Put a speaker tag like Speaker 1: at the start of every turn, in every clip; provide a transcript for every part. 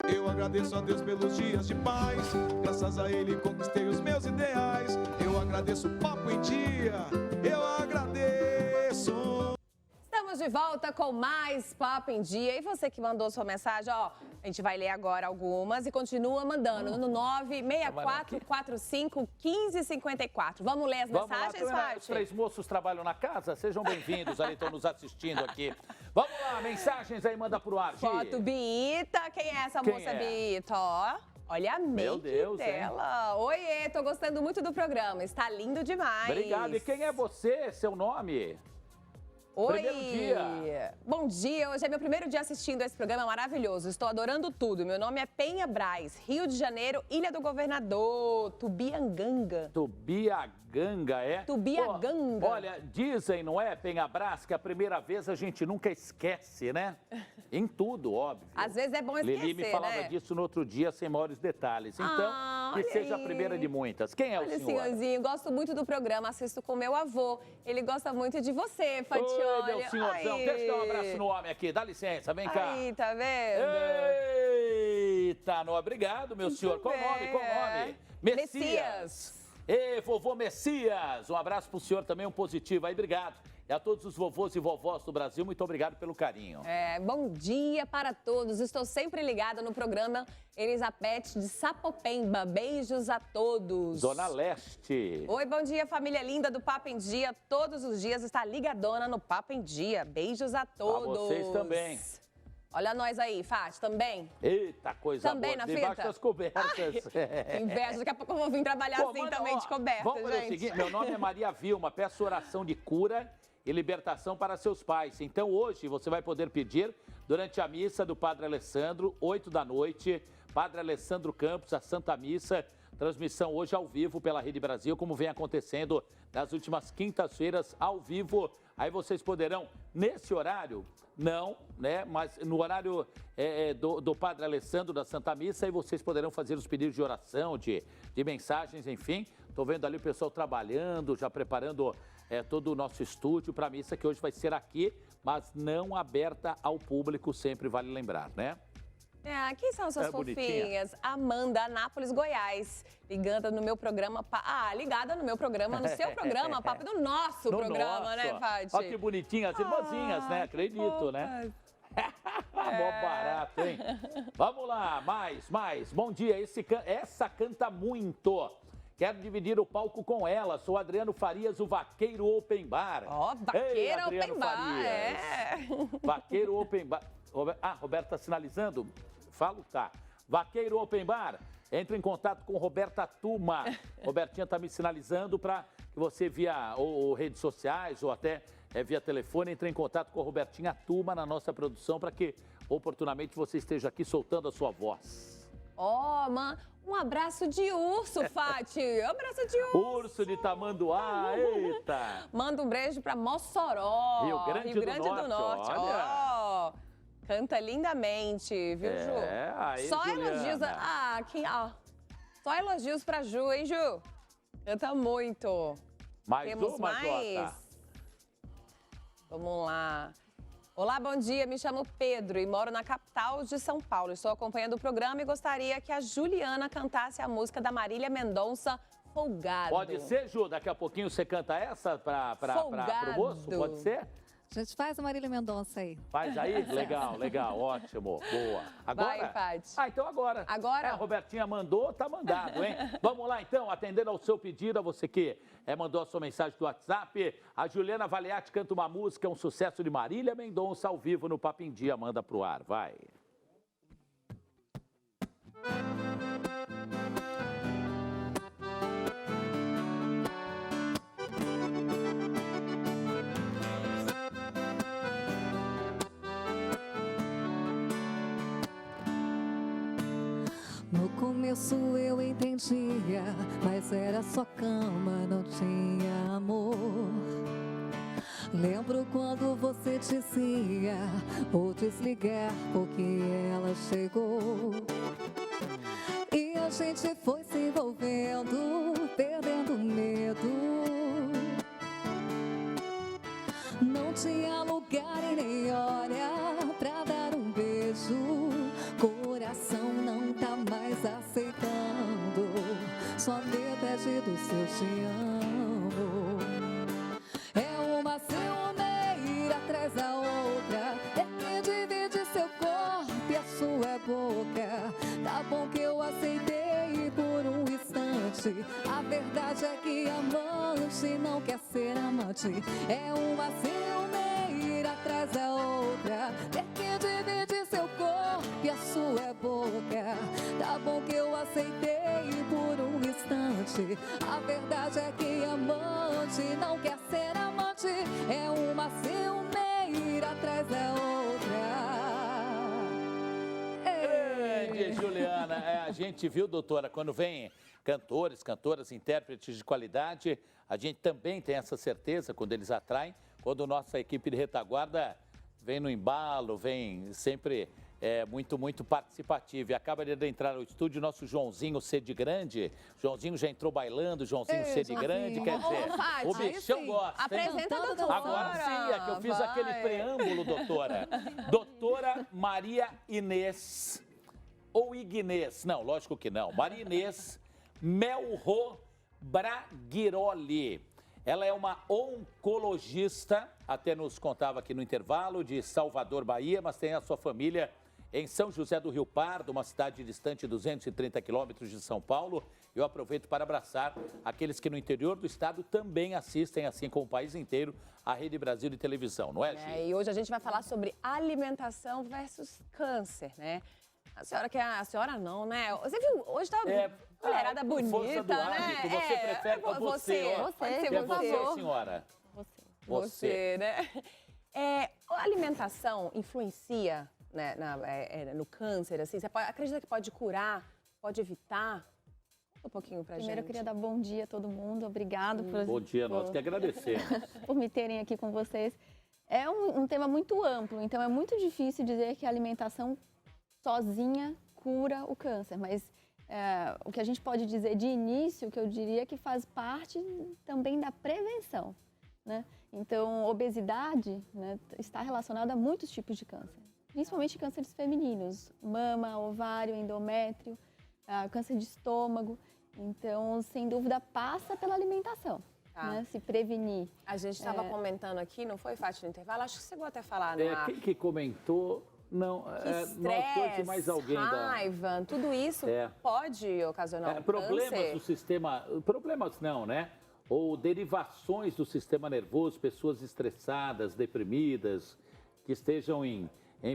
Speaker 1: Eu agradeço a Deus pelos dias de paz, graças a Ele conquistei os meus ideais. Eu agradeço o Papo em Dia, eu agradeço.
Speaker 2: Estamos de volta com mais Papo em Dia. E você que mandou sua mensagem, ó, a gente vai ler agora algumas e continua mandando no 964451554. Vamos ler as mensagens, Fátima?
Speaker 3: Os três moços trabalham na casa, sejam bem-vindos, ali estão nos assistindo aqui. Vamos lá, mensagens aí, manda pro ar, Gi.
Speaker 2: Foto Biita, quem é essa moça Biita? Ó, olha a make dela. Hein? Oiê, tô gostando muito do programa, está lindo demais.
Speaker 3: Obrigado, e quem é você, seu nome?
Speaker 2: Oi!
Speaker 3: Primeiro dia.
Speaker 2: Bom dia, hoje é meu primeiro dia assistindo esse programa maravilhoso. Estou adorando tudo. Meu nome é Penha Braz, Rio de Janeiro, Ilha do Governador, Tubianganga.
Speaker 3: Tubiaganga, é?
Speaker 2: Tubiaganga.
Speaker 3: Olha, dizem, não é, Penha Braz, que a primeira vez a gente nunca esquece, né? Em tudo, óbvio.
Speaker 2: Às vezes é bom esquecer,
Speaker 3: Lili me falava disso no outro dia, sem maiores detalhes. Então, que seja a primeira de muitas. Quem é o senhor?
Speaker 2: Senhorzinho, gosto muito do programa, assisto com meu avô. Ele gosta muito de você, Fatione.
Speaker 3: Oi, meu senhorzão. Deixa eu dar um abraço no homem aqui. Dá licença, vem cá.
Speaker 2: Aí, tá vendo?
Speaker 3: Eita, obrigado, meu senhor. Qual o nome? Qual o nome? Messias. Ei, vovô Messias. Um abraço pro senhor também, um positivo aí. Obrigado. E a todos os vovôs e vovós do Brasil, muito obrigado pelo carinho.
Speaker 2: Bom dia para todos. Estou sempre ligada no programa Elizabeth de Sapopemba. Beijos a todos.
Speaker 3: Zona Leste.
Speaker 2: Oi, bom dia, família linda do Papo em Dia. Todos os dias está ligadona no Papo em Dia. Beijos a todos.
Speaker 3: A vocês também.
Speaker 2: Olha nós aí, Fati, também?
Speaker 3: Eita, coisa
Speaker 2: também
Speaker 3: boa.
Speaker 2: Na
Speaker 3: Debaixo
Speaker 2: fita?
Speaker 3: das cobertas.
Speaker 2: Ai, inveja, daqui a pouco eu vou vir trabalhar também, de coberta,
Speaker 3: vamos fazer o seguinte, meu nome é Maria Vilma, peço oração de cura e libertação para seus pais. Então hoje você vai poder pedir durante a missa do Padre Alessandro, 8 da noite, Padre Alessandro Campos, a Santa Missa, transmissão hoje ao vivo pela Rede Brasil, como vem acontecendo nas últimas quintas-feiras ao vivo. Aí vocês poderão, nesse horário, não, né? Mas no horário do Padre Alessandro da Santa Missa, aí vocês poderão fazer os pedidos de oração, de mensagens, enfim. Estou vendo ali o pessoal trabalhando, já preparando todo o nosso estúdio para a missa, que hoje vai ser aqui, mas não aberta ao público, sempre vale lembrar, né?
Speaker 2: Quem são essas fofinhas? Amanda, Anápolis, Goiás. Ligada no meu programa. Ligada no meu programa, no seu programa, papo do nosso programa, né, Fati?
Speaker 3: Olha que bonitinhas, irmãzinhas, né? Acredito, né? Mó barato, hein? Vamos lá, mais. Bom dia, essa canta muito. Quero dividir o palco com ela. Sou Adriano Farias, o Vaqueiro Open Bar.
Speaker 2: Vaqueiro Open Bar,
Speaker 3: Vaqueiro Open Bar. Roberto está sinalizando? Falo, tá. Vaqueiro Open Bar, entre em contato com Roberta Tuma. Robertinha está me sinalizando para que você via ou redes sociais ou até via telefone, entre em contato com a Robertinha Tuma na nossa produção para que oportunamente você esteja aqui soltando a sua voz.
Speaker 2: Um abraço de urso, Fati. Um abraço de urso.
Speaker 3: Urso de Tamanduá, eita.
Speaker 2: Manda um beijo para Mossoró,
Speaker 3: Rio Grande do Norte.
Speaker 2: Olha. Canta lindamente, viu, Ju?
Speaker 3: Aí,
Speaker 2: só
Speaker 3: Juliana.
Speaker 2: Elogios. Só elogios pra Ju, hein, Ju? Canta muito.
Speaker 3: Temos
Speaker 2: mais? Vamos lá. Olá, bom dia. Me chamo Pedro e moro na capital de São Paulo. Estou acompanhando o programa e gostaria que a Juliana cantasse a música da Marília Mendonça, Folgado.
Speaker 3: Pode ser, Ju? Daqui a pouquinho você canta essa pro moço? Pode ser?
Speaker 4: A gente faz a Marília Mendonça aí.
Speaker 3: Faz aí? Legal, ótimo, boa. Agora?
Speaker 2: Vai, Paty.
Speaker 3: Então agora.
Speaker 2: Agora?
Speaker 3: A Robertinha mandou, tá mandado, hein? Vamos lá então, atendendo ao seu pedido, a você que mandou a sua mensagem do WhatsApp, a Juliana Valiati canta uma música, um sucesso de Marília Mendonça ao vivo no Papo em Dia, manda pro ar, vai.
Speaker 4: No começo eu entendia, mas era só cama, não tinha amor. Lembro quando você dizia, vou desligar porque ela chegou. E a gente foi se envolvendo, perdendo medo. Não tinha lugar e nem hora pra dar um beijo. Coração tudo se eu te amo. É uma ciumeira atrás da outra, é que divide seu corpo e a sua boca. Tá bom que eu aceitei por um instante, a verdade é que amante não quer ser amante. É uma ciumeira atrás da outra, é que divide seu corpo e a sua boca. Tá bom que eu aceitei por um instante, a verdade é que amante não quer ser amante. É uma ciumeira atrás da outra.
Speaker 3: Grande, Juliana. A gente viu, doutora, quando vem cantores, cantoras, intérpretes de qualidade, a gente também tem essa certeza quando eles atraem, quando nossa equipe de retaguarda vem no embalo, vem sempre muito participativa. E acaba de entrar no estúdio o nosso Joãozinho C de Grande. Joãozinho já entrou bailando, Joãozinho C de Grande, quer dizer,
Speaker 2: Fati,
Speaker 3: o bichão gosta, hein?
Speaker 2: Apresenta a doutora.
Speaker 3: Agora sim, é que eu fiz aquele preâmbulo, doutora. Doutora Maria Inês, ou Ignês, não, lógico que não, Maria Inês Melro Braghiroli. Ela é uma oncologista, até nos contava aqui no intervalo, de Salvador, Bahia, mas tem a sua família em São José do Rio Pardo, uma cidade distante 230 quilômetros de São Paulo. Eu aproveito para abraçar aqueles que no interior do estado também assistem, assim como o país inteiro, a Rede Brasil de televisão, não é, Gi?
Speaker 2: E hoje a gente vai falar sobre alimentação versus câncer, né? A senhora quer... A senhora não, né? Você viu, hoje tá mulherada bonita,
Speaker 3: força do hábito,
Speaker 2: né?
Speaker 3: você prefere com você, ó.
Speaker 2: Pode ser
Speaker 3: Que é
Speaker 2: você,
Speaker 3: você, senhora?
Speaker 2: Você, né? A alimentação influencia, né, no câncer, assim? Você acredita que pode curar, pode evitar? Um pouquinho pra
Speaker 5: Primeiro, eu
Speaker 2: gente.
Speaker 5: queria dar bom dia a todo mundo. Obrigado
Speaker 3: Bom dia, nós que agradecemos.
Speaker 5: por me terem aqui com vocês. É um tema muito amplo, então é muito difícil dizer que a alimentação sozinha cura o câncer, mas o que a gente pode dizer de início, que eu diria que faz parte também da prevenção, né? Então, obesidade, né, está relacionada a muitos tipos de câncer, principalmente cânceres femininos, mama, ovário, endométrio, câncer de estômago. Então, sem dúvida, passa pela alimentação, né? Se prevenir.
Speaker 2: A gente estava comentando aqui, não foi, Fati, no intervalo? Acho que você chegou até a falar, né?
Speaker 3: Quem que comentou? Não,
Speaker 2: Estresse,
Speaker 3: nós dois e mais alguém
Speaker 2: raiva, tudo isso pode ocasionar um
Speaker 3: problemas
Speaker 2: câncer?
Speaker 3: do sistema, problemas não, né? Ou derivações do sistema nervoso, pessoas estressadas, deprimidas, que estejam em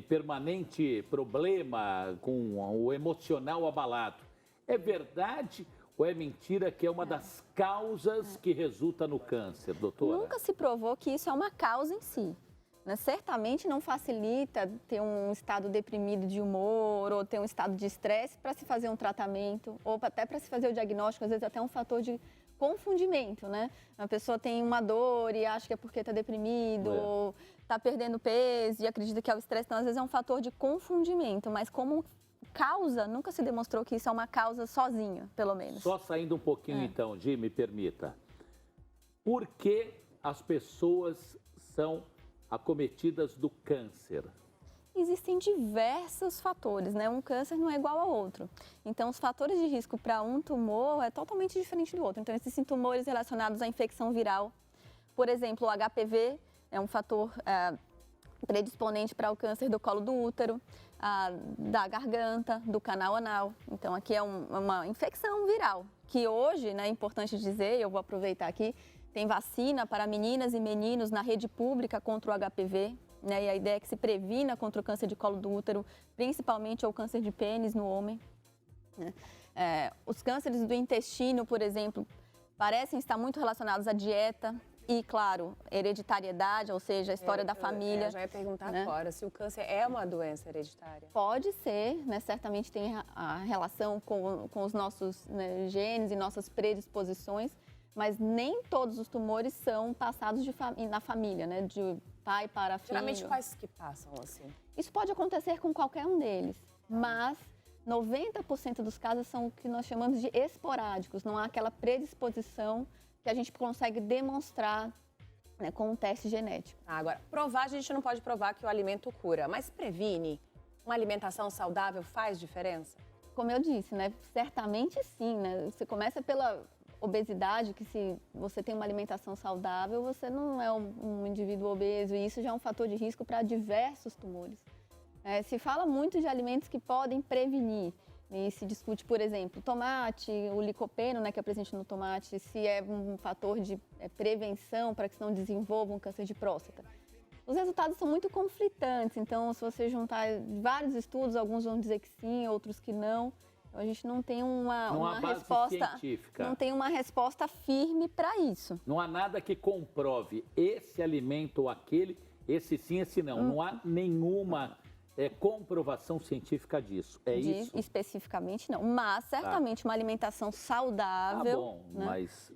Speaker 3: permanente problema, com o emocional abalado. É verdade ou é mentira que é uma das causas que resulta no câncer, doutora?
Speaker 5: Nunca se provou que isso é uma causa em si, né? Certamente não facilita ter um estado deprimido de humor ou ter um estado de estresse para se fazer um tratamento ou até para se fazer o diagnóstico, às vezes até um fator de confundimento, né? A pessoa tem uma dor e acha que é porque está deprimido ou está perdendo peso e acredita que é o estresse. Então, às vezes é um fator de confundimento, mas como causa, nunca se demonstrou que isso é uma causa sozinha, pelo menos.
Speaker 3: Só saindo um pouquinho então, Gi, me permita. Por que as pessoas são acometidas do câncer?
Speaker 5: Existem diversos fatores, né? Um câncer não é igual ao outro. Então, os fatores de risco para um tumor é totalmente diferente do outro. Então, existem tumores relacionados à infecção viral. Por exemplo, o HPV é um fator predisponente para o câncer do colo do útero, da garganta, do canal anal. Então, aqui é uma infecção viral, que hoje, né, é importante dizer, eu vou aproveitar aqui, tem vacina para meninas e meninos na rede pública contra o HPV, né, e a ideia é que se previna contra o câncer de colo do útero, principalmente o câncer de pênis no homem, né. Os cânceres do intestino, por exemplo, parecem estar muito relacionados à dieta e, claro, hereditariedade, ou seja, a história da família.
Speaker 2: Eu já ia perguntar agora se o câncer é uma doença hereditária.
Speaker 5: Pode ser, né? Certamente tem a relação com os nossos, né, genes e nossas predisposições, mas nem todos os tumores são passados na família, né? De pai para filho.
Speaker 2: Geralmente, quais que passam assim?
Speaker 5: Isso pode acontecer com qualquer um deles, mas 90% dos casos são o que nós chamamos de esporádicos, não há aquela predisposição que a gente consegue demonstrar, né, com um teste genético.
Speaker 2: Agora, provar, a gente não pode provar que o alimento cura, mas previne? Uma alimentação saudável faz diferença?
Speaker 5: Como eu disse, né, certamente sim, né? Você começa pela obesidade, que se você tem uma alimentação saudável, você não é um indivíduo obeso, e isso já é um fator de risco para diversos tumores. Se fala muito de alimentos que podem prevenir, e se discute, por exemplo, tomate, o licopeno, né, que é presente no tomate, se é um fator de prevenção para que não desenvolva um câncer de próstata. Os resultados são muito conflitantes, então se você juntar vários estudos, alguns vão dizer que sim, outros que não. Então, a gente não tem uma resposta científica. Não tem uma resposta firme para isso.
Speaker 3: Não há nada que comprove esse alimento ou aquele, esse sim, esse não. Não há nenhuma comprovação científica disso. Isso?
Speaker 5: Especificamente não. Mas certamente uma alimentação saudável.
Speaker 3: Tá bom,
Speaker 5: né?
Speaker 3: Mas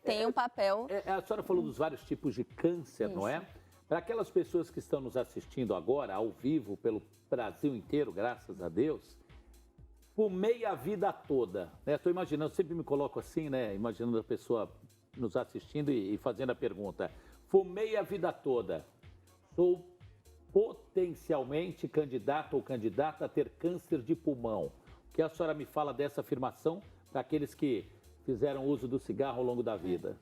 Speaker 5: tem um papel.
Speaker 3: A senhora falou dos vários tipos de câncer, não é? Para aquelas pessoas que estão nos assistindo agora, ao vivo, pelo Brasil inteiro, graças a Deus, fumei a vida toda. Estou imaginando, sempre me coloco assim, né? Imaginando a pessoa nos assistindo e fazendo a pergunta. Fumei a vida toda. Sou potencialmente candidato ou candidata a ter câncer de pulmão. O que a senhora me fala dessa afirmação para aqueles que fizeram uso do cigarro ao longo da vida?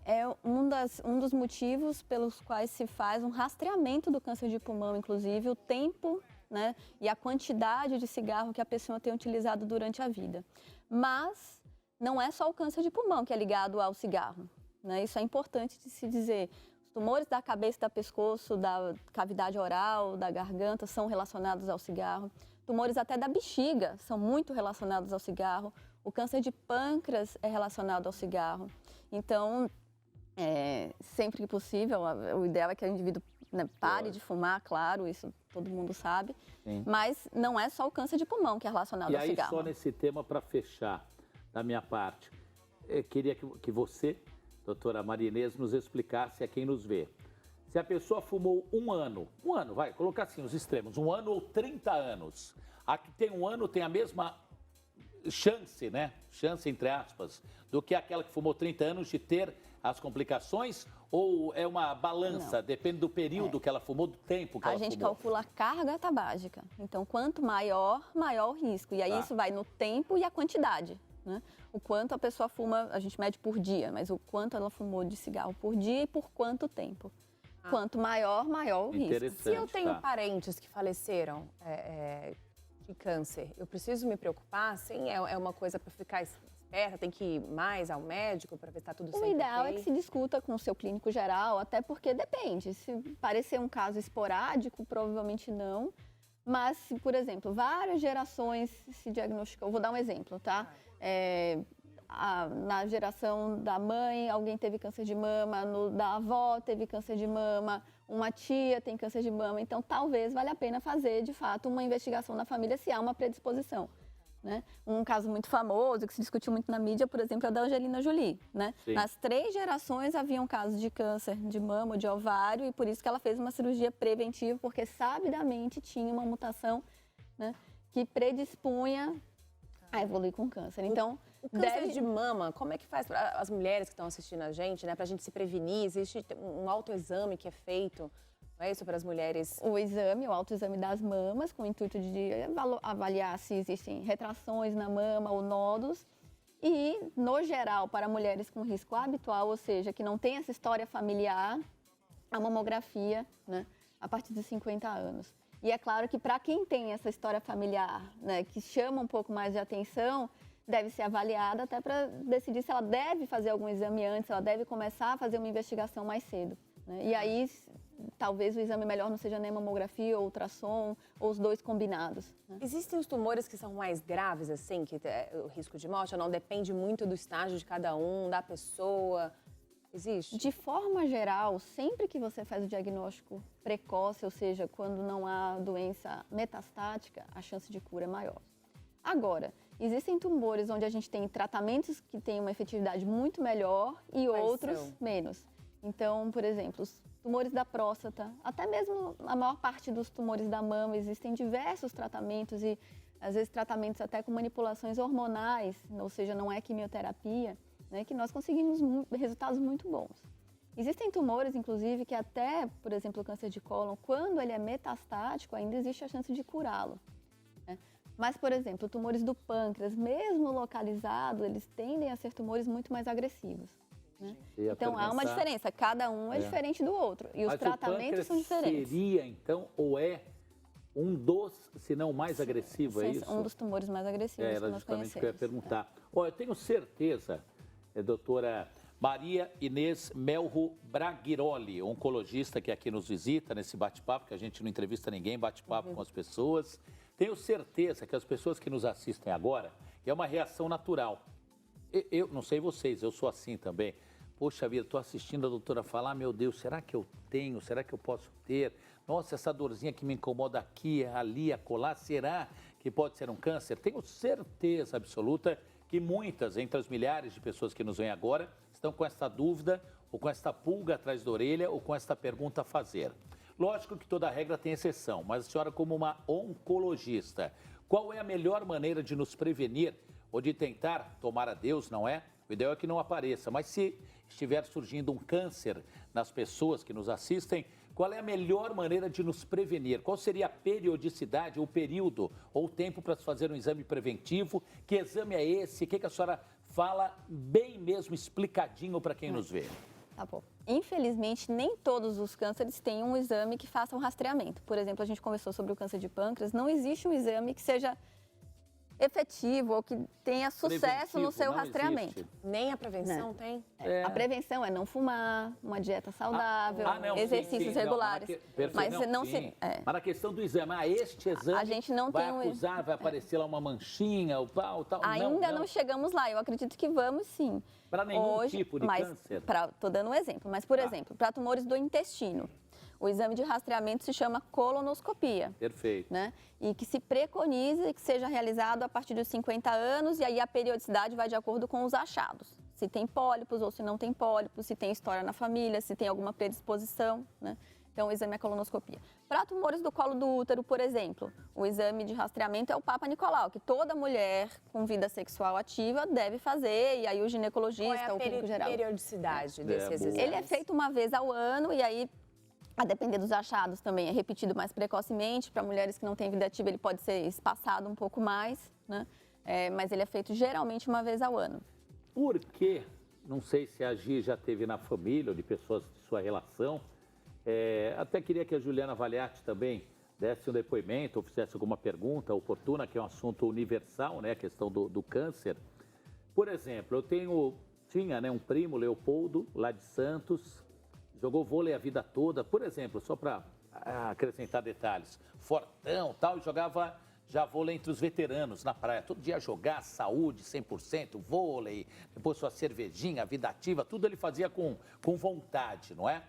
Speaker 5: É um dos motivos pelos quais se faz um rastreamento do câncer de pulmão, inclusive o tempo, né, e a quantidade de cigarro que a pessoa tem utilizado durante a vida. Mas não é só o câncer de pulmão que é ligado ao cigarro, né? Isso é importante de se dizer. Os tumores da cabeça, da pescoço, da cavidade oral, da garganta são relacionados ao cigarro. Tumores até da bexiga são muito relacionados ao cigarro. O câncer de pâncreas é relacionado ao cigarro. Então, sempre que possível, o ideal é que o indivíduo pare de fumar, claro, isso todo mundo sabe. Sim. Mas não é só o câncer de pulmão que é relacionado ao cigarro.
Speaker 3: E aí, só nesse tema, para fechar, da minha parte, eu queria que você, doutora Maria Inês, nos explicasse a quem nos vê. Se a pessoa fumou um ano, vai, colocar assim os extremos, 1 ano ou 30 anos. A que tem 1 ano tem a mesma chance, né? Chance, entre aspas, do que aquela que fumou 30 anos de ter as complicações? Ou é uma balança? Não. Depende do período que ela fumou, do tempo que ela fumou?
Speaker 5: A gente calcula a carga tabágica. Então, quanto maior o risco. E aí isso vai no tempo e a quantidade, né? O quanto a pessoa fuma, a gente mede por dia, mas o quanto ela fumou de cigarro por dia e por quanto tempo. Quanto maior o risco.
Speaker 2: Se eu tenho parentes que faleceram de câncer, eu preciso me preocupar? Sim, é uma coisa para ficar esperta, tem que ir mais ao médico para ver se está tudo certo?
Speaker 5: O ideal é que se discuta com o seu clínico geral, até porque depende. Se parecer um caso esporádico, provavelmente não. Mas se, por exemplo, várias gerações se diagnosticam, vou dar um exemplo, tá? Na geração da mãe, alguém teve câncer de mama, da avó teve câncer de mama, uma tia tem câncer de mama. Então, talvez valha a pena fazer, de fato, uma investigação na família se há uma predisposição, né? Um caso muito famoso, que se discutiu muito na mídia, por exemplo, é o da Angelina Jolie, né? Nas 3 gerações haviam casos de câncer de mama ou de ovário, e por isso que ela fez uma cirurgia preventiva, porque sabidamente tinha uma mutação, né, que predispunha a evoluir com câncer. Então,
Speaker 2: o câncer de mama, como é que faz para as mulheres que estão assistindo a gente, né, para a gente se prevenir? Existe um autoexame que é feito, não é isso, para as mulheres?
Speaker 5: O autoexame das mamas, com o intuito de avaliar se existem retrações na mama ou nódulos. E, no geral, para mulheres com risco habitual, ou seja, que não tem essa história familiar, a mamografia, né, a partir dos 50 anos. E é claro que para quem tem essa história familiar, né, que chama um pouco mais de atenção, deve ser avaliada até para decidir se ela deve fazer algum exame antes, se ela deve começar a fazer uma investigação mais cedo, né? E aí, talvez o exame melhor não seja nem mamografia ou ultrassom, ou os 2 combinados, né?
Speaker 2: Existem os tumores que são mais graves, assim, que o risco de morte ou não depende muito do estágio de cada um, da pessoa? Existe?
Speaker 5: De forma geral, sempre que você faz o diagnóstico precoce, ou seja, quando não há doença metastática, a chance de cura é maior. Agora, existem tumores onde a gente tem tratamentos que têm uma efetividade muito melhor e outros menos. Então, por exemplo, os tumores da próstata, até mesmo a maior parte dos tumores da mama, existem diversos tratamentos e, às vezes, tratamentos até com manipulações hormonais, ou seja, não é quimioterapia, né, que nós conseguimos resultados muito bons. Existem tumores, inclusive, que até, por exemplo, o câncer de cólon, quando ele é metastático, ainda existe a chance de curá-lo, né? Mas, por exemplo, tumores do pâncreas, mesmo localizado, eles tendem a ser tumores muito mais agressivos. Né? Então, há uma diferença. Cada um é diferente do outro. E os tratamentos são diferentes.
Speaker 3: Seria, então, ou é um dos, se não o mais agressivo, é isso?
Speaker 5: Um dos tumores mais agressivos que
Speaker 3: Era
Speaker 5: nós
Speaker 3: justamente o que eu ia
Speaker 5: conhecemos.
Speaker 3: perguntar. Olha, eu tenho certeza, doutora Maria Inês Melro Braghiroli, oncologista que aqui nos visita nesse bate-papo, que a gente não entrevista ninguém, bate-papo com as pessoas. Tenho certeza que as pessoas que nos assistem agora, é uma reação natural. Eu não sei vocês, eu sou assim também. Poxa vida, estou assistindo a doutora falar, meu Deus, será que eu tenho? Será que eu posso ter? Nossa, essa dorzinha que me incomoda aqui, ali, acolá, será que pode ser um câncer? Tenho certeza absoluta que muitas, entre as milhares de pessoas que nos veem agora, estão com essa dúvida, ou com essa pulga atrás da orelha, ou com esta pergunta a fazer. Lógico que toda regra tem exceção, mas a senhora, como uma oncologista, qual é a melhor maneira de nos prevenir ou de tentar, tomar a Deus, não é? O ideal é que não apareça, mas se estiver surgindo um câncer nas pessoas que nos assistem, qual é a melhor maneira de nos prevenir? Qual seria a periodicidade, ou período, ou tempo para se fazer um exame preventivo? Que exame é esse? O que a senhora fala bem mesmo, explicadinho para quem nos vê?
Speaker 5: Tá bom. Infelizmente, nem todos os cânceres têm um exame que faça um rastreamento. Por exemplo, a gente conversou sobre o câncer de pâncreas, não existe um exame que seja efetivo ou que tenha sucesso no seu rastreamento.
Speaker 3: Existe.
Speaker 2: Nem a prevenção tem?
Speaker 5: A prevenção é não fumar, uma dieta saudável, exercícios regulares.
Speaker 3: Mas a questão do exame, este exame
Speaker 5: a gente não
Speaker 3: vai
Speaker 5: tem
Speaker 3: acusar, vai aparecer lá uma manchinha, o pau, tal.
Speaker 5: Ainda não chegamos lá, eu acredito que vamos sim.
Speaker 3: Para nenhum tipo de câncer?
Speaker 5: Estou dando um exemplo, mas por exemplo, para tumores do intestino, o exame de rastreamento se chama colonoscopia.
Speaker 3: Perfeito.
Speaker 5: Né? E que se preconiza que seja realizado a partir dos 50 anos e aí a periodicidade vai de acordo com os achados. Se tem pólipos ou se não tem pólipos, se tem história na família, se tem alguma predisposição, né? Então, o exame é colonoscopia. Para tumores do colo do útero, por exemplo, o exame de rastreamento é o Papa Nicolau, que toda mulher com vida sexual ativa deve fazer, e aí o ginecologista, o clínico geral.
Speaker 2: Qual é a periodicidade desses exames?
Speaker 5: Ele é feito uma vez ao ano e aí, a depender dos achados também, é repetido mais precocemente. Para mulheres que não têm vida ativa, ele pode ser espaçado um pouco mais, né? Mas ele é feito geralmente uma vez ao ano.
Speaker 3: Por quê? Não sei se a Gi já teve na família ou de pessoas de sua relação. Até queria que a Juliana Valiati também desse um depoimento ou fizesse alguma pergunta oportuna, que é um assunto universal, né? A questão do câncer. Por exemplo, eu tinha, né, um primo, Leopoldo, lá de Santos, jogou vôlei a vida toda. Por exemplo, só para acrescentar detalhes, fortão, tal, e jogava já vôlei entre os veteranos na praia. Todo dia jogar, saúde, 100%, vôlei, depois sua cervejinha, vida ativa, tudo ele fazia com vontade, não é?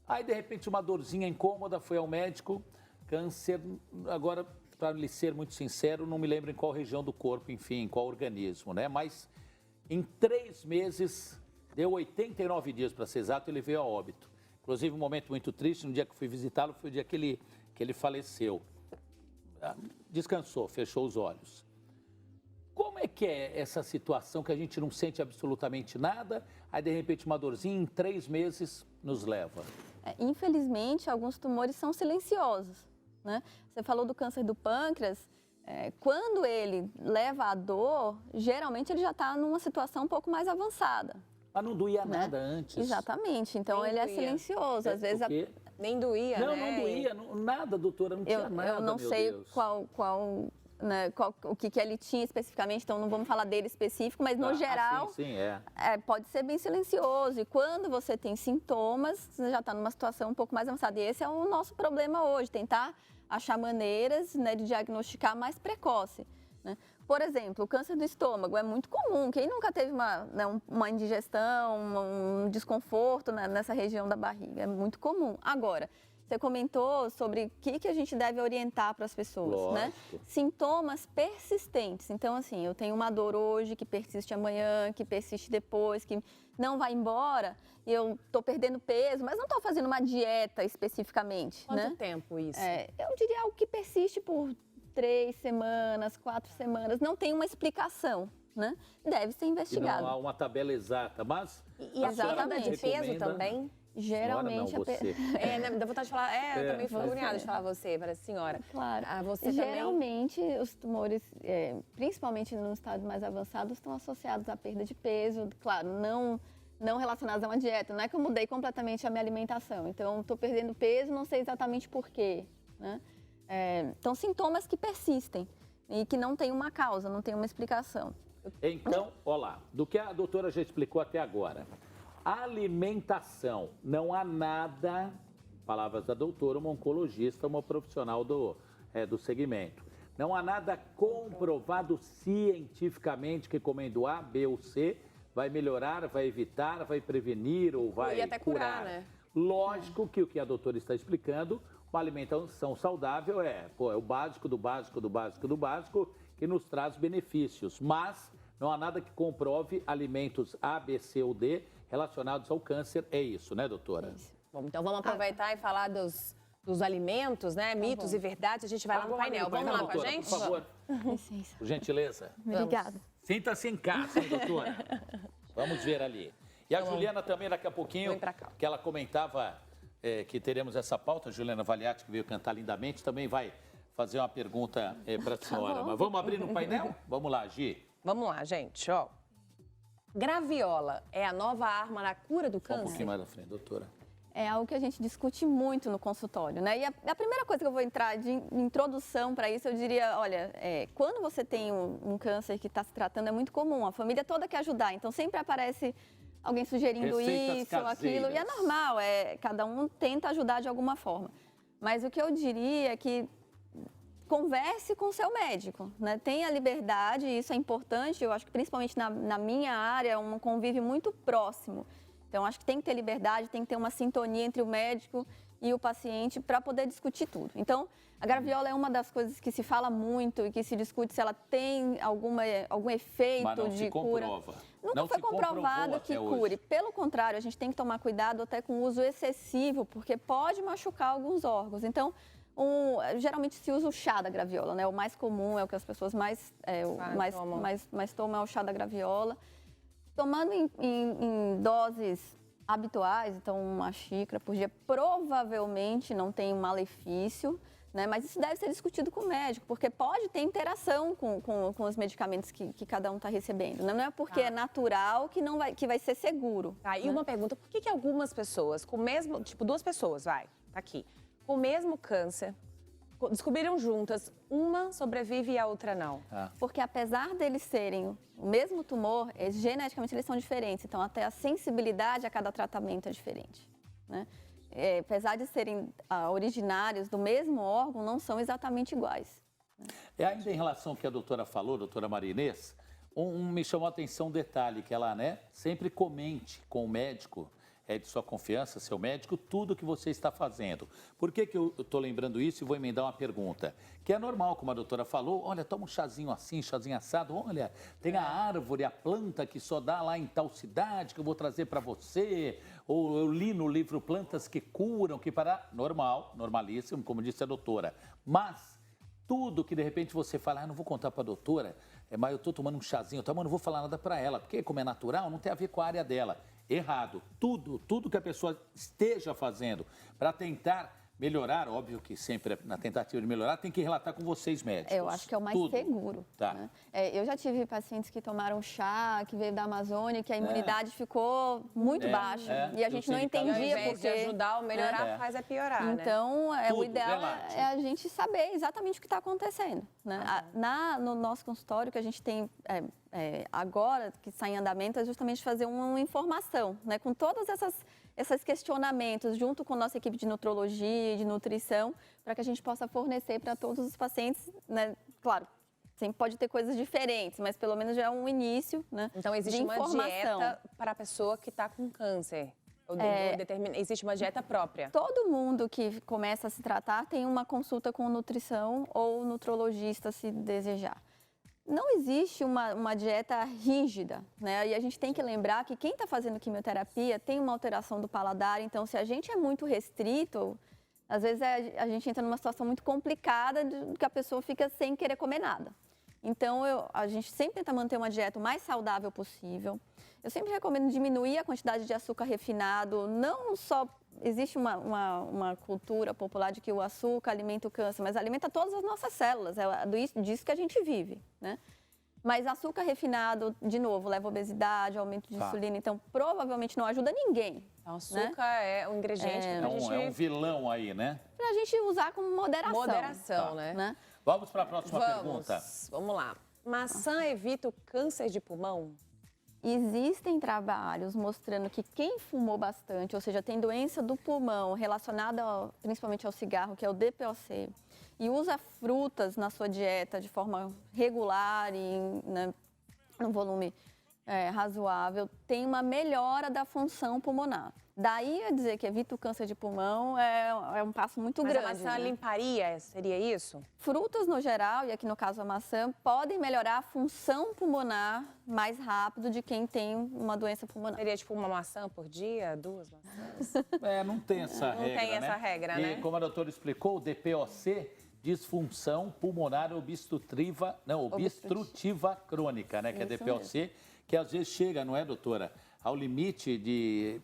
Speaker 3: Aí, de repente, uma dorzinha incômoda, foi ao médico, câncer. Agora, para lhe ser muito sincero, não me lembro em qual região do corpo, enfim, em qual organismo, né? Mas em 3 meses, deu 89 dias para ser exato, ele veio a óbito. Inclusive, um momento muito triste, no dia que eu fui visitá-lo, foi o dia que ele faleceu. Descansou, fechou os olhos. Como é que é essa situação que a gente não sente absolutamente nada, aí, de repente, uma dorzinha, em 3 meses, nos leva?
Speaker 5: Infelizmente, alguns tumores são silenciosos, né? Você falou do câncer do pâncreas. Quando ele leva a dor, geralmente ele já está numa situação um pouco mais avançada.
Speaker 3: Mas não doía nada antes.
Speaker 5: Exatamente, então
Speaker 2: Nem
Speaker 5: ele
Speaker 2: doía.
Speaker 5: é silencioso. Às vezes
Speaker 2: Nem doía,
Speaker 3: não,
Speaker 2: né?
Speaker 3: Não doía, nada, doutora, não tinha nada,
Speaker 5: eu não
Speaker 3: meu
Speaker 5: sei
Speaker 3: Deus.
Speaker 5: o que ele tinha especificamente, então não vamos falar dele específico, mas no geral pode ser bem silencioso. E quando você tem sintomas, você já está numa situação um pouco mais avançada. E esse é o nosso problema hoje, tentar achar maneiras, né, de diagnosticar mais precoce, né? Por exemplo, o câncer do estômago é muito comum. Quem nunca teve uma indigestão, um desconforto, né, nessa região da barriga? É muito comum. Agora, você comentou sobre o que a gente deve orientar para as pessoas, né? Sintomas persistentes. Então, assim, eu tenho uma dor hoje que persiste amanhã, que persiste depois, que não vai embora, e eu estou perdendo peso, mas não estou fazendo uma dieta especificamente.
Speaker 2: Quanto tempo isso?
Speaker 5: Eu diria algo que persiste por 3 semanas, 4 semanas, não tem uma explicação, né? Deve ser investigado.
Speaker 3: E não há uma tabela exata, mas...
Speaker 2: E a perda de peso também?
Speaker 5: Geralmente
Speaker 3: Senhora, não, você.
Speaker 2: Né, dá vontade de falar, eu também fico agoniada de falar você, para a senhora.
Speaker 5: Claro.
Speaker 2: Você
Speaker 5: Geralmente, os tumores, principalmente nos estados mais avançados, estão associados à perda de peso. Claro, não relacionados a uma dieta. Não é que eu mudei completamente a minha alimentação. Então, estou perdendo peso, não sei exatamente por quê. Né? Então, sintomas que persistem e que não tem uma causa, não tem uma explicação.
Speaker 3: Então, olha lá, do que a doutora já explicou até agora. Alimentação, não há nada, palavras da doutora, uma oncologista, uma profissional do segmento. Não há nada comprovado cientificamente que comendo A, B ou C vai melhorar, vai evitar, vai prevenir ou vai
Speaker 2: até curar, né?
Speaker 3: Lógico que o que a doutora está explicando, uma alimentação saudável é o básico do básico do básico do básico que nos traz benefícios, mas não há nada que comprove alimentos A, B, C ou D relacionados ao câncer. É isso, né, doutora?
Speaker 5: Isso.
Speaker 2: Bom, então vamos aproveitar e falar dos alimentos, né? Mitos e verdades. A gente vai lá no painel. Vamos lá com a
Speaker 3: doutora,
Speaker 2: gente?
Speaker 3: por favor,
Speaker 5: Licença.
Speaker 3: por gentileza.
Speaker 5: Obrigada.
Speaker 3: Sinta-se em casa, hein, doutora? Vamos ver ali. E a Juliana também, daqui a pouquinho,
Speaker 2: Vem pra cá.
Speaker 3: que ela comentava que teremos essa pauta, a Juliana Valiati, que veio cantar lindamente, também vai fazer uma pergunta para a senhora. Mas vamos abrir no painel? Vamos lá, Gi.
Speaker 2: Vamos lá, gente, ó. Graviola é a nova arma na cura do
Speaker 3: Só um
Speaker 2: câncer?
Speaker 3: pouquinho mais na frente, doutora.
Speaker 5: É algo que a gente discute muito no consultório, né? E a primeira coisa que eu vou entrar de introdução para isso, eu diria, olha, quando você tem um câncer que está se tratando, é muito comum, a família toda quer ajudar, então sempre aparece alguém sugerindo
Speaker 3: Receitas
Speaker 5: isso ou aquilo, e é
Speaker 3: caseiras.
Speaker 5: normal, cada um tenta ajudar de alguma forma. Mas o que eu diria é que converse com o seu médico, né? Tenha liberdade, isso é importante, eu acho que principalmente na minha área, é um convívio muito próximo. Então, acho que tem que ter liberdade, tem que ter uma sintonia entre o médico e o paciente para poder discutir tudo. Então, a graviola é uma das coisas que se fala muito e que se discute se ela tem algum efeito
Speaker 3: Mas não
Speaker 5: de
Speaker 3: se
Speaker 5: cura.
Speaker 3: comprova.
Speaker 5: Nunca
Speaker 3: Não
Speaker 5: foi
Speaker 3: se comprovou
Speaker 5: comprovado que
Speaker 3: até hoje.
Speaker 5: cure. Pelo contrário, a gente tem que tomar cuidado até com o uso excessivo, porque pode machucar alguns órgãos. Então, geralmente se usa o chá da graviola, né? O mais comum é o que as pessoas mais tomam é o chá da graviola. Tomando em doses habituais, então uma xícara por dia, provavelmente não tem um malefício, né? Mas isso deve ser discutido com o médico, porque pode ter interação com os medicamentos que cada um está recebendo. Né? Não é porque é natural que vai ser seguro.
Speaker 2: Tá, e uma pergunta, por que algumas pessoas com o mesmo, tipo 2 pessoas, tá aqui, com o mesmo câncer, descobriram juntas, uma sobrevive e a outra não?
Speaker 5: Porque apesar deles serem o mesmo tumor, geneticamente eles são diferentes. Então, até a sensibilidade a cada tratamento é diferente. Né? Apesar de serem originários do mesmo órgão, não são exatamente iguais.
Speaker 3: Ainda em relação ao que a doutora falou, doutora Maria Inês, me chamou a atenção um detalhe, que ela sempre comente com o médico, de sua confiança, seu médico, tudo que você está fazendo. Por que eu estou lembrando isso e vou emendar uma pergunta? Que é normal, como a doutora falou, olha, toma um chazinho assim, chazinho assado, olha, tem a árvore, a planta que só dá lá em tal cidade, que eu vou trazer para você, ou eu li no livro Plantas que Curam, que para... Normal, normalíssimo, como disse a doutora. Mas tudo que de repente você fala, não vou contar para a doutora, mas eu estou tomando um chazinho, mas não vou falar nada para ela, porque como é natural, não tem a ver com a área dela. Errado. Tudo que a pessoa esteja fazendo para tentar melhorar, óbvio que sempre na tentativa de melhorar, tem que relatar com vocês médicos.
Speaker 5: Eu acho que é o mais seguro.
Speaker 3: Tá.
Speaker 5: Né? Eu já tive pacientes que tomaram chá, que veio da Amazônia, que a imunidade ficou muito baixa. E a gente não entendia
Speaker 2: Ao invés de ajudar ou melhorar, faz piorar,
Speaker 5: então,
Speaker 2: né?
Speaker 5: o ideal é a gente saber exatamente o que está acontecendo. Né? No nosso consultório, que a gente tem agora, que está em andamento, é justamente fazer uma informação, né? Com todas esses questionamentos, junto com a nossa equipe de nutrologia e de nutrição, para que a gente possa fornecer para todos os pacientes, né? Claro, sempre pode ter coisas diferentes, mas pelo menos já é um início, né?
Speaker 2: Então, existe uma dieta para a pessoa que está com câncer? Existe uma dieta própria?
Speaker 5: Todo mundo que começa a se tratar tem uma consulta com nutrição ou nutrologista, se desejar. Não existe uma dieta rígida, né? E a gente tem que lembrar que quem está fazendo quimioterapia tem uma alteração do paladar, então se a gente é muito restrito, às vezes a gente entra numa situação muito complicada que a pessoa fica sem querer comer nada. Então, a gente sempre tenta manter uma dieta o mais saudável possível. eu sempre recomendo diminuir a quantidade de açúcar refinado. Não só existe uma cultura popular de que o açúcar alimenta o câncer, mas alimenta todas as nossas células, disso que a gente vive, né? Mas açúcar refinado, de novo, leva obesidade, aumento de insulina, então provavelmente não ajuda ninguém.
Speaker 2: Então, açúcar é um ingrediente que a gente...
Speaker 3: É um vilão aí, né?
Speaker 5: Pra gente usar com moderação.
Speaker 2: Moderação, né?
Speaker 3: Vamos para a próxima pergunta.
Speaker 2: Vamos lá. Maçã evita o câncer de pulmão?
Speaker 5: Existem trabalhos mostrando que quem fumou bastante, ou seja, tem doença do pulmão relacionada principalmente ao cigarro, que é o DPOC, e usa frutas na sua dieta de forma regular e num volume razoável, tem uma melhora da função pulmonar. Daí a dizer que evita o câncer de pulmão é um passo muito grande.
Speaker 2: Mas a maçã limparia, seria isso?
Speaker 5: Frutas no geral, e aqui no caso a maçã, podem melhorar a função pulmonar mais rápido de quem tem uma doença pulmonar.
Speaker 2: Seria tipo uma maçã por dia, 2 maçãs?
Speaker 3: Não tem essa regra,
Speaker 2: Não tem essa regra, né?
Speaker 3: E como a doutora explicou, o DPOC, disfunção pulmonar obstrutiva crônica, né? Que é DPOC, que às vezes chega, não é, doutora, ao limite de...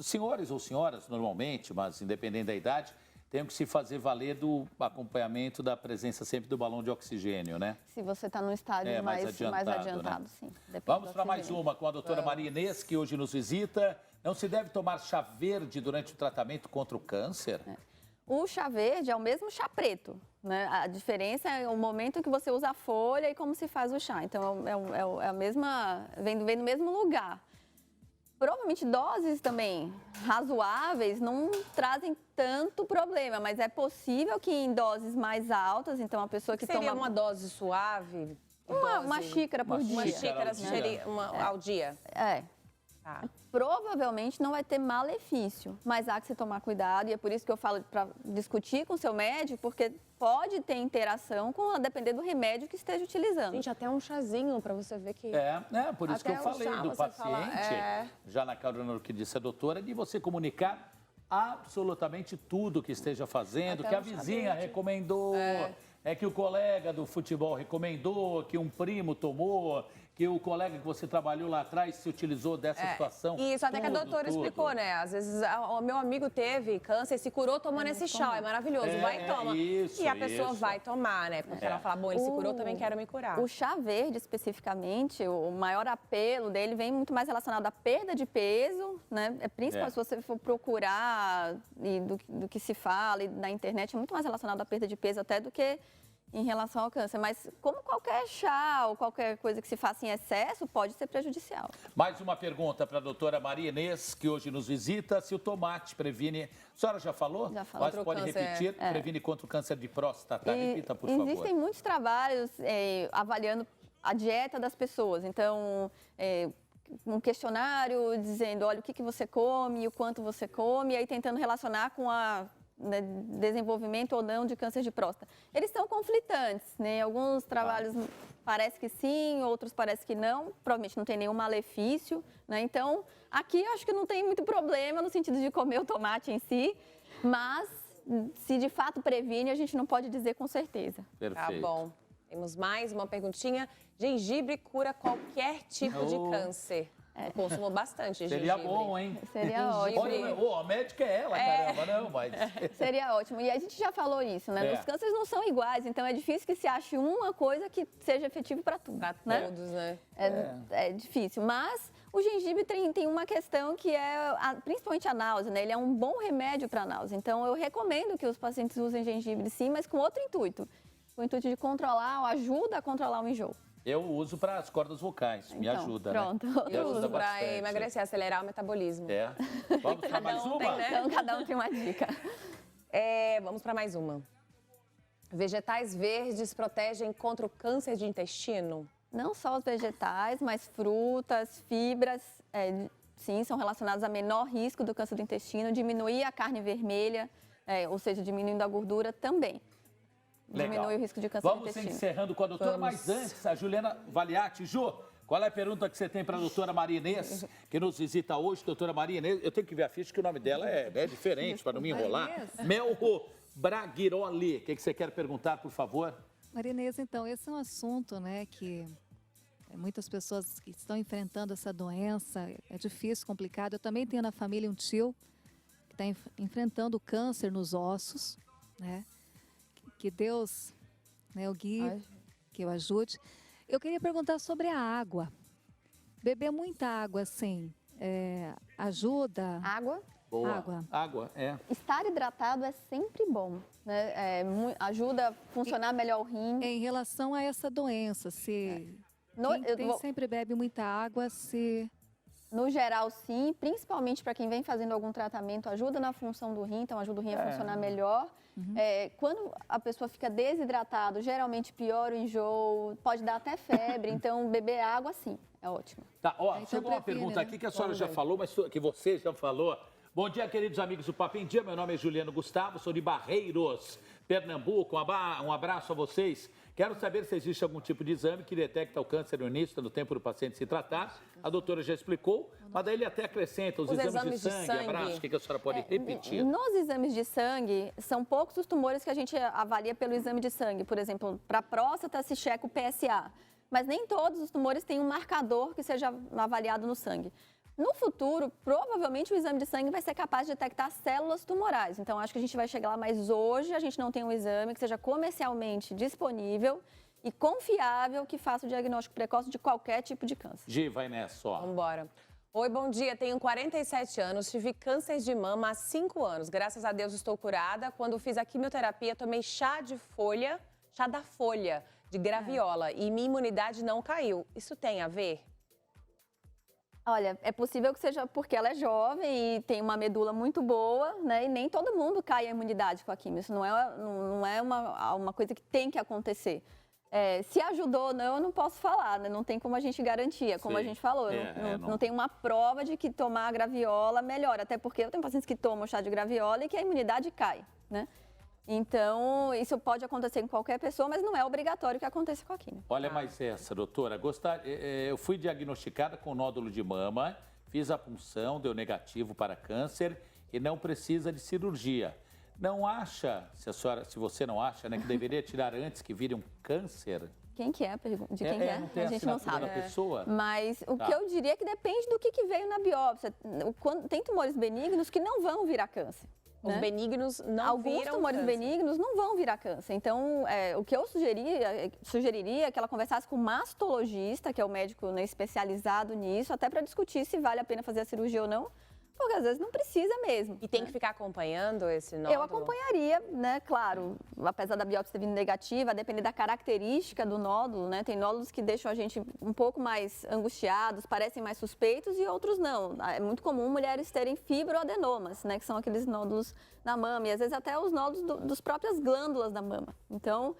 Speaker 3: Senhores ou senhoras, normalmente, mas independente da idade, tem que se fazer valer do acompanhamento da presença sempre do balão de oxigênio, né?
Speaker 5: Se você está num estádio mais adiantado,
Speaker 3: né?
Speaker 5: sim.
Speaker 3: Vamos para mais uma com a doutora Maria Inês, que hoje nos visita. Não se deve tomar chá verde durante o tratamento contra o câncer?
Speaker 5: O chá verde é o mesmo chá preto, né? A diferença é o momento em que você usa a folha e como se faz o chá. Então, é a mesma... vem do mesmo lugar. Provavelmente doses também razoáveis não trazem tanto problema, mas é possível que em doses mais altas, então a pessoa que
Speaker 2: seria
Speaker 5: toma...
Speaker 2: uma dose suave?
Speaker 5: Uma xícara por dia.
Speaker 2: Uma xícara ao dia? Tá.
Speaker 5: Provavelmente não vai ter malefício, mas há que se tomar cuidado e é por isso que eu falo para discutir com o seu médico, porque pode ter interação a depender do remédio que esteja utilizando.
Speaker 2: Gente, até um chazinho para você ver que...
Speaker 3: Por isso que eu falei do paciente, já na carona que disse a doutora, de você comunicar absolutamente tudo que esteja fazendo,
Speaker 2: Até
Speaker 3: que a vizinha recomendou, que o colega do futebol recomendou, que um primo tomou, que o colega que você trabalhou lá atrás se utilizou dessa situação.
Speaker 2: Isso, até que a doutora explicou, né? Às vezes o meu amigo teve câncer, se curou tomando esse chá, é maravilhoso, vai e toma.
Speaker 3: Isso,
Speaker 2: e a pessoa vai tomar, né? Porque ela fala, bom, ele se curou, também quero me curar.
Speaker 5: O chá verde, especificamente, o maior apelo dele vem muito mais relacionado à perda de peso, né? Principalmente se você for procurar do que se fala e na internet, é muito mais relacionado à perda de peso até do que em relação ao câncer, mas como qualquer chá ou qualquer coisa que se faça em excesso pode ser prejudicial.
Speaker 3: Mais uma pergunta para a doutora Maria Inês, que hoje nos visita, se o tomate previne... A senhora já falou?
Speaker 5: Já falou.
Speaker 3: Mas pode repetir, previne contra o câncer de próstata. Repita, por favor.
Speaker 5: Existem muitos trabalhos avaliando a dieta das pessoas, então... um questionário dizendo, olha, o que você come, o quanto você come, e aí tentando relacionar com desenvolvimento ou não de câncer de próstata. Eles são conflitantes, né? Alguns trabalhos parece que sim, outros parece que não, provavelmente não tem nenhum malefício, né? Então, aqui eu acho que não tem muito problema no sentido de comer o tomate em si, mas se de fato previne, a gente não pode dizer com certeza.
Speaker 3: Perfeito.
Speaker 2: Tá bom. Temos mais uma perguntinha. Gengibre cura qualquer tipo de câncer. Eu consumo bastante gengibre.
Speaker 3: Seria bom, hein?
Speaker 5: Seria ótimo.
Speaker 3: A médica é ela, caramba, não, mas...
Speaker 5: Seria ótimo. E a gente já falou isso, né? Os cânceres não são iguais, então é difícil que se ache uma coisa que seja efetiva para tudo.
Speaker 2: Para todos, né?
Speaker 5: É difícil, mas o gengibre tem uma questão que é, principalmente a náusea, né? Ele é um bom remédio para a náusea. Então, eu recomendo que os pacientes usem gengibre sim, mas com outro intuito. Com o intuito de controlar, ajuda a controlar o enjoo.
Speaker 3: Eu uso para as cordas vocais, me ajuda,
Speaker 5: pronto.
Speaker 3: né?
Speaker 2: Eu uso para emagrecer, acelerar o metabolismo.
Speaker 3: Vamos para mais uma?
Speaker 2: Tem, né?
Speaker 5: Então, cada um tem uma dica.
Speaker 2: Vamos para mais uma. Vegetais verdes protegem contra o câncer de intestino?
Speaker 5: Não só os vegetais, mas frutas, fibras, sim, são relacionados a menor risco do câncer do intestino. Diminuir a carne vermelha, ou seja, diminuindo a gordura também. Diminui o risco de câncer do intestino.
Speaker 3: Vamos encerrando com a doutora, mas antes, a Juliana Valiati. Ju, qual é a pergunta que você tem para a doutora Maria Inês, que nos visita hoje? Doutora Maria Inês, eu tenho que ver a ficha, que o nome dela é diferente, para não me enrolar. Melro Braghiroli, o que você quer perguntar, por favor?
Speaker 4: Maria Inês, então, esse é um assunto, né, que Muitas pessoas que estão enfrentando essa doença, é difícil, complicado. Eu também tenho na família um tio que está enfrentando o câncer nos ossos, né? Que Deus, né, o guie, que eu ajude. Eu queria perguntar sobre a água. Beber muita água, assim, ajuda?
Speaker 5: Água.
Speaker 3: Boa. Água, é.
Speaker 5: Estar hidratado é sempre bom, né? Ajuda a funcionar melhor o rim.
Speaker 4: Em relação a essa doença, se quem sempre bebe muita água, se...
Speaker 5: No geral, sim, principalmente para quem vem fazendo algum tratamento, ajuda na função do rim, então ajuda o rim a funcionar melhor. Quando a pessoa fica desidratada, geralmente piora o enjoo, pode dar até febre, então beber água, sim, é ótimo.
Speaker 3: Tá, ó, chegou uma pergunta aqui que a senhora já falou, mas que você já falou. Bom dia, queridos amigos do Papo em Dia, meu nome é Juliano Gustavo, sou de Barreiros, Pernambuco, um abraço a vocês. Quero saber se existe algum tipo de exame que detecta o câncer no início do tempo do paciente se tratar. A doutora já explicou, mas daí ele até acrescenta os exames de sangue. Abraço, o que a senhora pode repetir?
Speaker 5: Nos exames de sangue, são poucos os tumores que a gente avalia pelo exame de sangue. Por exemplo, para a próstata se checa o PSA, mas nem todos os tumores têm um marcador que seja avaliado no sangue. No futuro, provavelmente o exame de sangue vai ser capaz de detectar células tumorais. Então, acho que a gente vai chegar lá, mas hoje a gente não tem um exame que seja comercialmente disponível e confiável que faça o diagnóstico precoce de qualquer tipo de câncer.
Speaker 3: Gi, vai nessa, ó.
Speaker 2: Vamos embora. Oi, bom dia. Tenho 47 anos, tive câncer de mama há 5 anos. Graças a Deus estou curada. Quando fiz a quimioterapia, tomei chá da folha de graviola e minha imunidade não caiu. Isso tem a ver?
Speaker 5: Olha, é possível que seja porque ela é jovem e tem uma medula muito boa, né? E nem todo mundo cai a imunidade com a quimio. Isso não é uma coisa que tem que acontecer. Se ajudou ou não, eu não posso falar, né? Não tem como a gente garantir, como a gente falou. Não tem uma prova de que tomar a graviola melhora. Até porque eu tenho pacientes que tomam chá de graviola e que a imunidade cai, né? Então, isso pode acontecer com qualquer pessoa, mas não é obrigatório que aconteça com a quimio.
Speaker 3: Olha mais essa, doutora. Eu fui diagnosticada com nódulo de mama, fiz a punção, deu negativo para câncer e não precisa de cirurgia. Não acha, se você não acha, né, que deveria tirar antes que vire um câncer?
Speaker 5: Quem que é a pergunta? De quem que é?
Speaker 3: Não tem
Speaker 5: a gente não sabe.
Speaker 3: Da pessoa?
Speaker 5: Mas o que eu diria é que depende do que veio na biópsia. Tem tumores benignos que não vão virar câncer.
Speaker 2: Os benignos não
Speaker 5: Alguns
Speaker 2: viram
Speaker 5: tumores
Speaker 2: câncer.
Speaker 5: benignos não vão virar câncer. Então, o que eu sugeriria é que ela conversasse com o mastologista, que é o médico, né, especializado nisso, até para discutir se vale a pena fazer a cirurgia ou não, porque às vezes não precisa mesmo.
Speaker 2: E tem que ficar acompanhando esse nódulo?
Speaker 5: Eu acompanharia, né, claro, apesar da biópsia ter vindo negativa, depende da característica do nódulo, né, tem nódulos que deixam a gente um pouco mais angustiados, parecem mais suspeitos e outros não. É muito comum mulheres terem fibroadenomas, né, que são aqueles nódulos na mama e às vezes até os nódulos dos próprias glândulas da mama. Então,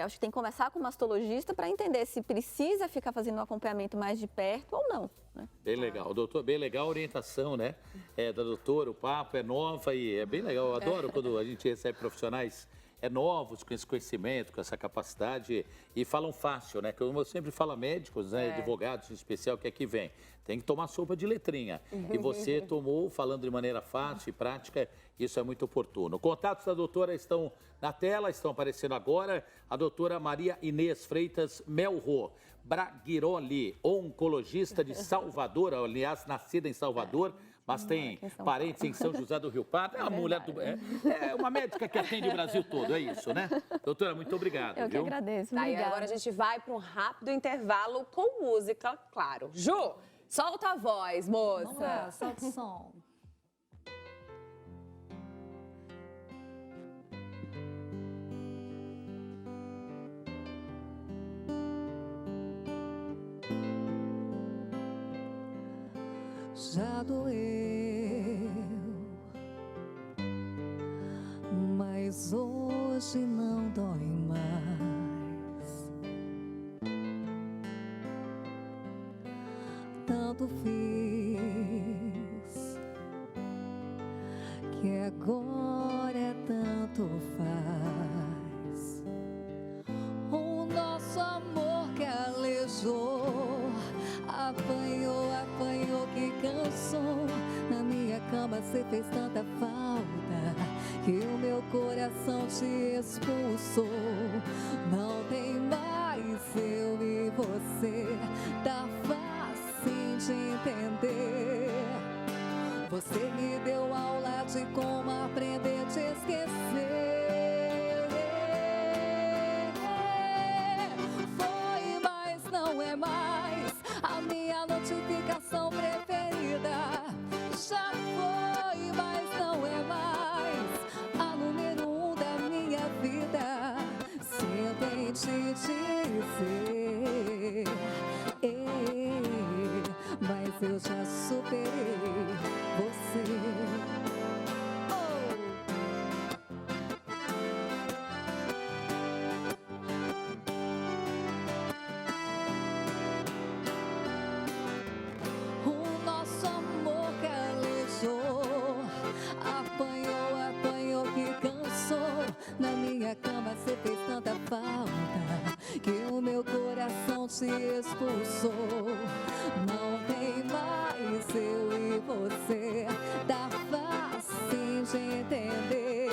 Speaker 5: acho que tem que conversar com o mastologista para entender se precisa ficar fazendo um acompanhamento mais de perto ou não. Né?
Speaker 3: Bem legal, doutor, bem legal a orientação, né? Da doutora, o papo é nova e é bem legal. Eu adoro quando a gente recebe profissionais novos, com esse conhecimento, com essa capacidade e falam fácil, né? Como eu sempre falo a médicos, né, advogados em especial que aqui vem, tem que tomar sopa de letrinha. E você tomou falando de maneira fácil e prática, isso é muito oportuno. Contatos da doutora estão na tela, estão aparecendo agora. A doutora Maria Inês Freitas Melro Braghiroli, oncologista de Salvador, aliás, nascida em Salvador, mas tem parentes em São José do Rio Pardo. É uma mulher é uma médica que atende o Brasil todo, é isso, né? Doutora, muito obrigado.
Speaker 5: Eu que agradeço.
Speaker 2: Tá, e agora a gente vai para um rápido intervalo com música, claro. Ju, solta a voz, moça.
Speaker 4: Vamos lá, solta o som. Já doeu, mas hoje não dói mais. Tanto fiz que agora tanto faz. O nosso amor que aleijou, apanhou, que cansou. Na minha cama cê fez tanta falta que o meu coração te expulsou. Não tem mais eu e você, eu já superei você. O nosso amor calejou, apanhou que cansou. Na minha cama você fez tanta falta que o meu coração te expulsou. Não tem mais eu e você, tá fácil de entender.